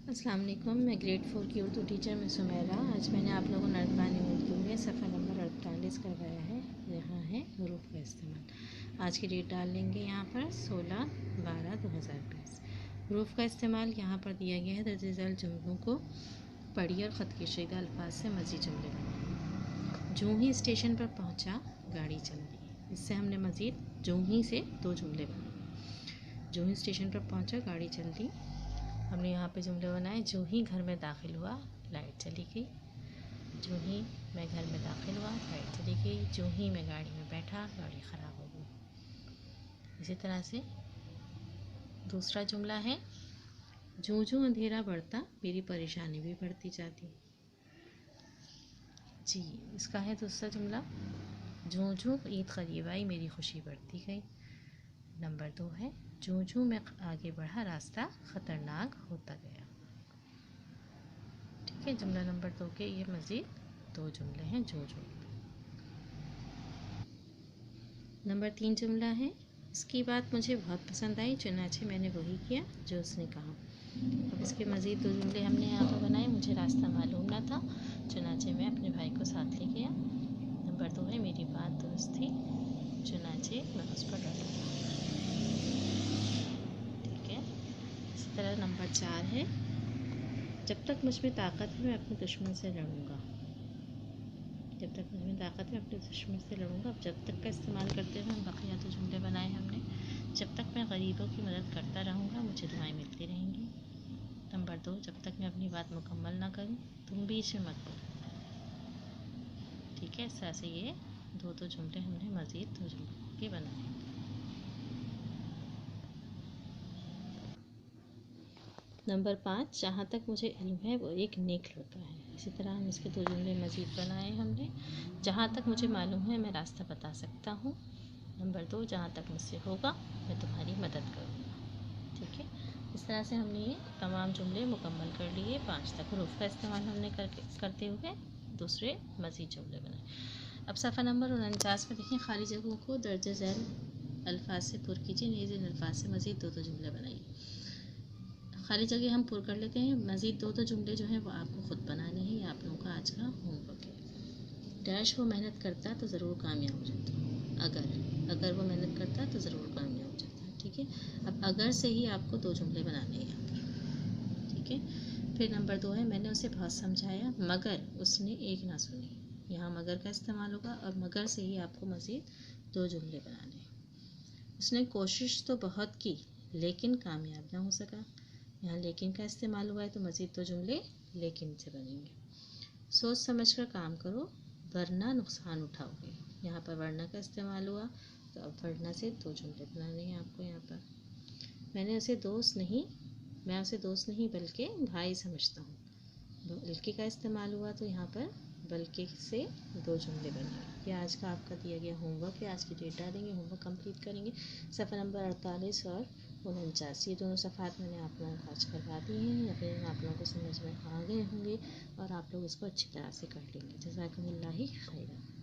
अस्सलाम वालेकुम। मैं ग्रेड 4 की उर्दू टीचर में सुमेरा। आज मैंने आप लोगों को नर्बानी उर्दू में सफ़ा नंबर 48 करवाया है। यहाँ है हरूफ का इस्तेमाल। आज की डेट डाल लेंगे यहाँ पर 16/12/2020। हरूफ का इस्तेमाल यहाँ पर दिया गया है। दर्ज झैल जुमलों को पढ़िए और ख़त के शीदा अल्फाज से मज़ीद जुमले बनाए। जूँ ही स्टेशन पर पहुँचा गाड़ी चल दी। इससे हमने मज़ीद जूँ ही से 2 जुमले बनाए। जूँ ही स्टेशन पर पहुँचा गाड़ी चल दी, हमने यहाँ पे जुमले बनाए। जो ही घर में दाखिल हुआ लाइट चली गई। जो ही मैं घर में दाखिल हुआ लाइट चली गई। जो ही मैं गाड़ी में बैठा गाड़ी ख़राब हो गई। इसी तरह से दूसरा जुमला है, जूँ जूँ अंधेरा बढ़ता मेरी परेशानी भी बढ़ती जाती। जी, इसका है दूसरा जुमला, जूँ जूँ ईद करीब आई मेरी खुशी बढ़ती गई। नंबर 2 है, जूँ जूँ मैं आगे बढ़ा रास्ता ख़तरनाक होता गया। ठीक है, जुमला नंबर 2 के ये मज़ीद 2 जुमले हैं जूँ जूँ। नंबर 3 जुमला है, इसकी बात मुझे बहुत पसंद आई चुनाचे मैंने वही किया जो उसने कहा। अब इसके मज़ीद 2 जुमले हमने यहाँ पर बनाए। मुझे रास्ता मालूम न था, चुनाचे मैं अपने भाई को साथ ले गया। नंबर 2 है, मेरी बात दुरुस्त थी, चुनाचे मैं उस पर डटा। ठीक है, इसी तरह नंबर 4 है, जब तक मुझ में ताकत है मैं अपने दुश्मन से लड़ूंगा। जब तक मुझ में ताकत है अपने दुश्मन से लड़ूंगा। अब जब तक का इस्तेमाल करते हुए हम बकिया 2 जुमले बनाए हमने। जब तक मैं गरीबों की मदद करता रहूँगा मुझे दुआएं मिलती रहेंगी। नंबर 2, जब तक मैं अपनी बात मुकम्मल ना करूँ तुम बीच में मत बोलो। ठीक है, इस तरह से ये 2 जुमले हमने मज़ीद 2 जुमलों के बनाए। नंबर 5, जहाँ तक मुझे इल्म है वो एक नेक लड़का है। इसी तरह हम इसके 2 जुमले मज़ीद बनाए हमने। जहाँ तक मुझे मालूम है मैं रास्ता बता सकता हूँ। नंबर 2, जहाँ तक मुझसे होगा मैं तुम्हारी मदद करूँगा। ठीक है, इस तरह से हमने ये तमाम जुमले मुकम्मल कर लिए। 5 तक हरूफ का इस्तेमाल हमने करते हुए दूसरे मज़ीद जुमले बनाए। अब सफ़ा नंबर 49 में देखें, खाली जगहों को दर्ज झैल अल्फाज से पुर कीजिए। नेज़ इन अल्फाज से मज़ीद 2 जुमले बनाइए। खाली जगह हम पुर कर लेते हैं। मज़ीद 2 जुमले जो हैं वो आपको ख़ुद बनाने हैं। ये आप लोगों का आज का होमवर्क है। डैश वो मेहनत करता तो ज़रूर कामयाब हो जाता। अगर वो मेहनत करता तो ज़रूर कामयाब हो जाता। ठीक है, अब अगर से ही आपको 2 जुमले बनाने हैं यहाँ पर। ठीक है, फिर नंबर 2 है, मैंने उसे बहुत समझाया मगर उसने एक ना सुनी। यहाँ मगर का इस्तेमाल होगा और मगर से ही आपको मज़ीद 2 जुमले बनाने हैं। उसने कोशिश तो बहुत की लेकिन कामयाब ना हो सका। यहाँ लेकिन का इस्तेमाल हुआ है तो मज़ीद 2 जुमले लेकिन से बनेंगे। सोच समझ कर काम करो वरना नुकसान उठाओगे। यहाँ पर वरना का इस्तेमाल हुआ तो अब वरना से 2 जुमले बनाने हैं आपको। यहाँ पर मैं उसे दोस्त नहीं बल्कि भाई समझता हूँ। बल्कि का इस्तेमाल हुआ तो यहाँ पर बल्कि से 2 जुमले बनेंगे। ये आज का आपका दिया गया होमवर्क है। आज की डेट डालेंगे, होमवर्क कंप्लीट करेंगे। सफ़ा नंबर 48 और 49 ये दोनों सफ़ात मैंने आप लोगों को आज करवा दी हैं। यकीनन आप लोगों को समझ में आ गए होंगे और आप लोग इसको अच्छी तरह से कर लेंगे। जज़ाकुमुल्लाह खैरा।